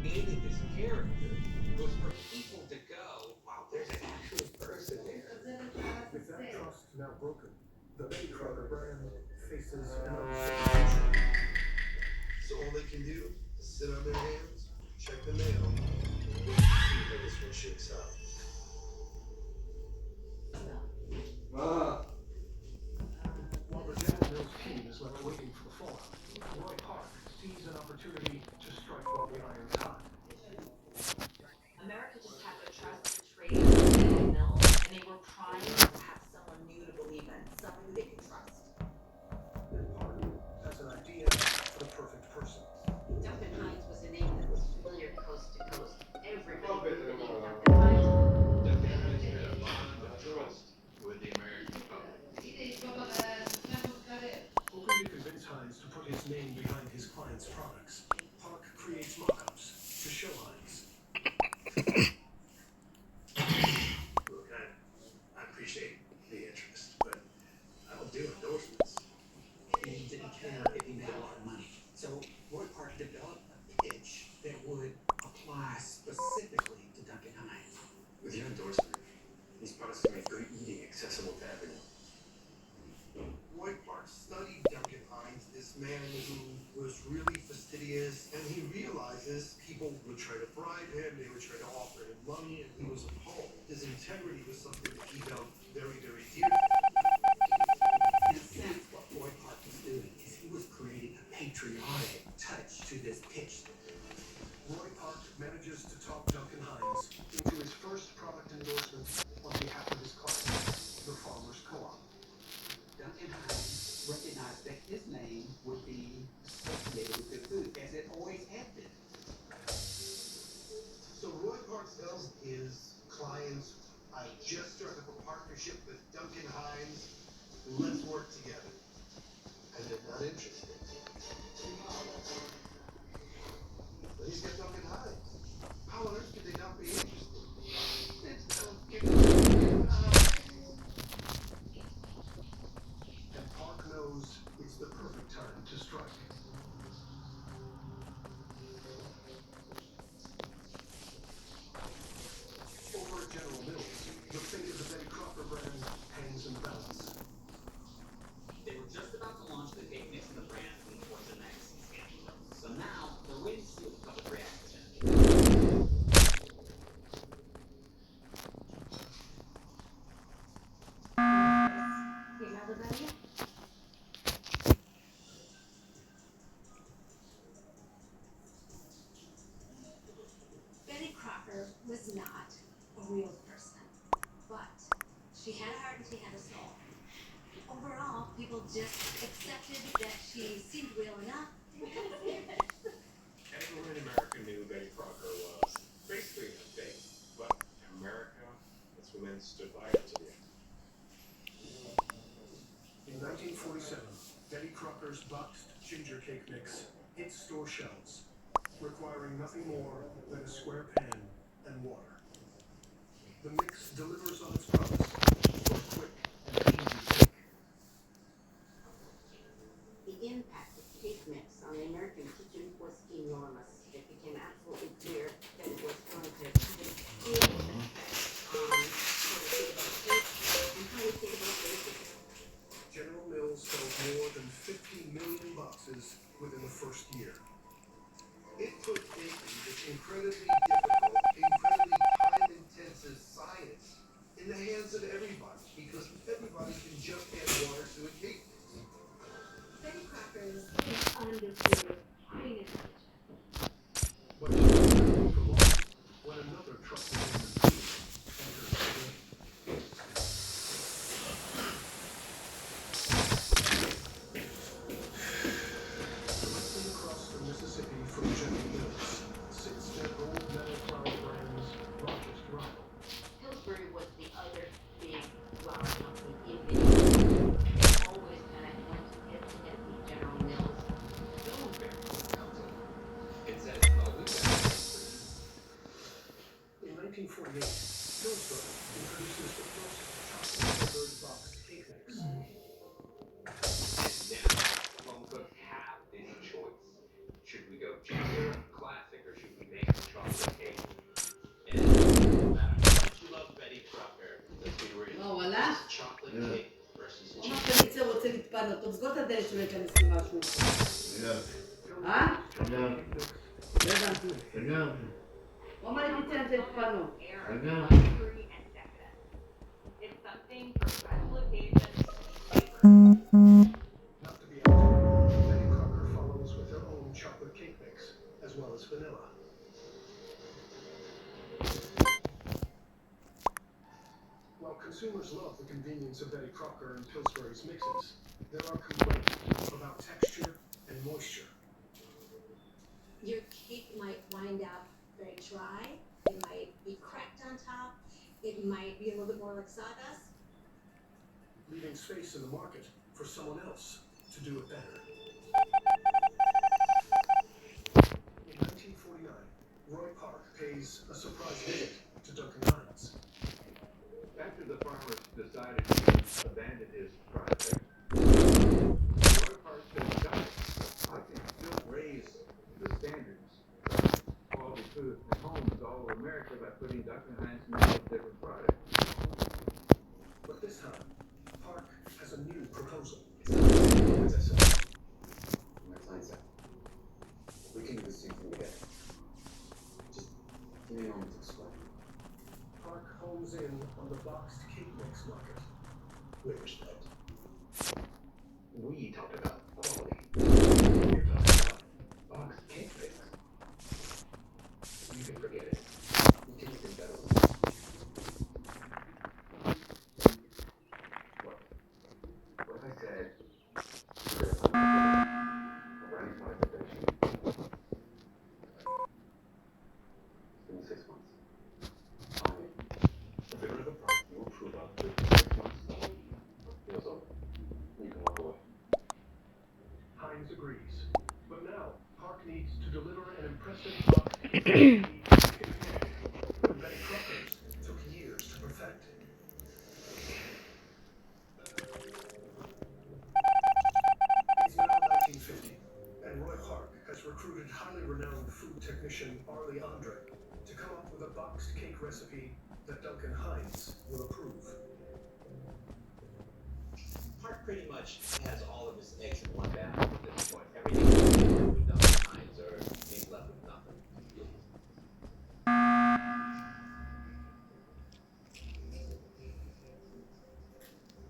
created this character was for people to go, wow, there's an actual person there. With that trust now broken, the Betty Crocker brand faces an uncertain future. So all they can do is sit on their hands, check the mail, and wait to see how this one shakes out. While the General Mills team is left waiting for the fallout, Roy Park sees an opportunity to strike while the iron's hot. America just had to trust the trade and mill, and they were trying to have someone new to believe in, someone who they could trust. And Park has an idea for the perfect person. Duncan Hines was a name that was familiar coast to coast. Everybody knew the name Duncan Hines. Duncan Hines had a bond of trust with the American public. Hoping to convince Hines to put his name behind his client's products, Park creates mock-ups to show Hines. Look, I appreciate the interest, but I don't do endorsements. He didn't care if he made a lot of money. So Roy Park developed a pitch that would apply specifically to Duncan Hines. With your endorsement, these products can make great eating accessible to everyone. Roy Park studied Duncan Hines, this man who was really fastidious, and he realizes people would try to bribe him, they would try to offer him money, and he was appalled. His integrity was something that he held very, very dear. In a sense, what Roy Park was doing is he was creating a patriotic touch to this pitch. Roy Park manages to talk Duncan Hines into his first product endorsement on behalf of his client, the Farmers Co-op. Duncan Hines recognized that his name would be associated with good food, as it always had been. So Roy Park tells his clients, I just struck up a partnership with Duncan Hines. Let's work together. And they're not interested. But he's got Duncan Hines. How on earth could they not be interested? It's Duncan Hines. And Park knows it's the perfect time to strike. Over at General Mills, the fate of the Betty Crocker brand hangs in the balance. They were just about to launch the cake mix in the brand when the Fortune magazine scandal. So now they're waiting to see what the public reaction. Betty Crocker was not a real person, but she had a heart and she had a soul. Overall, people just accepted that she seemed real enough. Everyone in America knew Betty Crocker was basically a fake, but America, that's when stood by her to the end. In 1947, Betty Crocker's boxed ginger cake mix hits store shelves, requiring nothing more than a square pan and water. The mix delivers on its promise for a quick and easy cake. The impact of cake mix on the American kitchen was enormous. It became absolutely clear that it was going to have a big effect on how we think about cake and how we think about baking. General Mills sold more than 50 million boxes within the first year. It put baking this incredibly difficult, incredibly time-intensive science in the hands of everybody, because everybody can just add water to a cake. Betty Crocker's is undefeated queen in the kitchen. But she was not for long when another trusted woman entered the room. Directly across the Mississippi from General Mills sits their gold medal flour brand's largest rival. Pillsbury was the other big flour company in Minnesota. They always kind of head to head with General Mills. Pillsbury comes in and says, oh, we got it. In 1948, Pillsbury introduces the first chocolate-flavored boxed cake mix. And now, home cooks have this choice. Should we go ginger, classic, or should we make Ascolta te ci mettiamo su. Ah? What might be tempted fun? Era of luxury and decadence. It's something for special occasions. Not to be outdone, Betty Crocker follows with her own chocolate cake mix, as well as vanilla. While consumers love the convenience of Betty Crocker and Pillsbury's mixes, there are complaints about texture and moisture. Your cake might wind up very dry. It might be cracked on top. It might be a little bit more like sawdust. Leaving space in the market for someone else to do it better. In 1949, Roy Park pays a surprise visit to Duncan Hines. After the farmer decided to abandon his project, Roy Park said, "Guys, I can still raise the standards of quality food in homes all over America by putting Duncan Hines in all different products." But this time, Park has a new proposal. As I said, my client said, we can do the same thing together. Just give me a moment to explain. Park homes in on the boxed cake mix market. With respect. We talked about quality. You're talking about boxed cake mix. You can forget it. You can even better with it. What I said, around my protection. It's been 6 months. The bigger the product you approve of within 6 months, deal's over. You can walk away. Hines agrees. But now, Park needs to deliver an impressive boxed cake recipe that Betty Crocker's took years to perfect. It's now 1950, and Roy Park has recruited highly renowned food technician Arlie Andre to come up with a boxed cake recipe that Duncan Hines will approve. Park pretty much has all of his eggs in one basket at this point. Everything is covered with Duncan Hines, or he's left with nothing.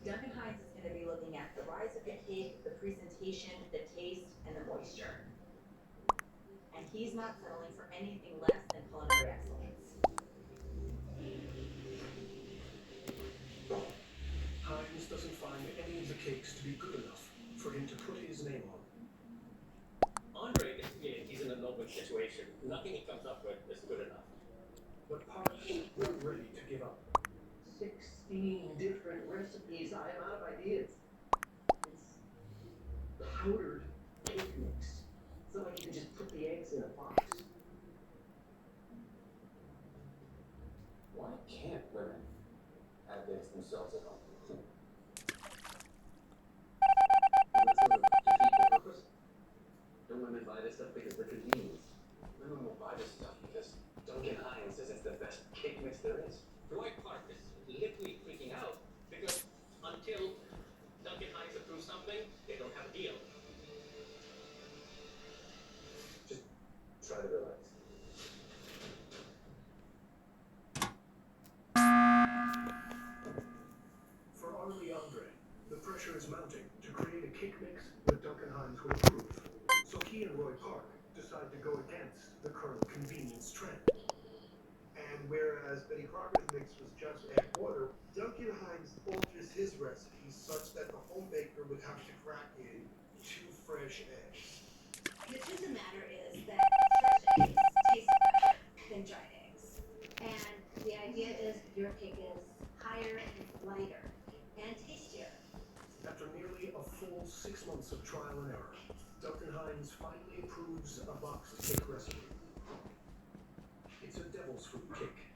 Duncan Hines is going to be looking at the rise of the cake, the presentation, the taste, and the moisture. And he's not settling for anything less than culinary excellence. Hines doesn't find any of the cakes to be good enough for him to put his name on. Andre, he's in an open situation. Nothing he comes up with is good enough. But Park not ready to give up. 16 different recipes. I am out of ideas. It's powdered cake mix. It's not like you can just put the eggs in a box. Why can't women have eggs themselves at home? What sort of defeat the purpose? Don't women buy this stuff because they're convenient? Women will buy this stuff because Duncan Hines says it's the best cake mix there is. Roy Park is literally freaking out because until Duncan Hines approves something, they don't have a deal. Just try to relax. For Arlie Andre, the pressure is mounting to create a cake mix that Duncan Hines will approve. So he and Roy Park decide to go against the current convenience trend. And whereas Betty Crocker's mix was just add water, Duncan Hines alters his recipe such that the home baker would have to crack in 2 fresh eggs. The truth of the matter is that fresh eggs taste better than dried eggs. And the idea is your cake is higher and lighter and tastier. After nearly a full 6 months of trial and error, Duncan Hines finally approves a boxed cake recipe. It's a devil's food cake.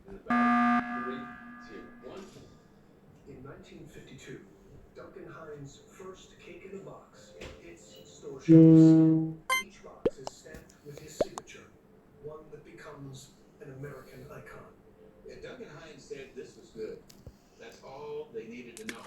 In about 3, 2, 1. In 1952, Duncan Hines' first cake in a box hits store shelves. Each box is stamped with his signature, one that becomes an American icon. And Duncan Hines said this was good. That's all they needed to know.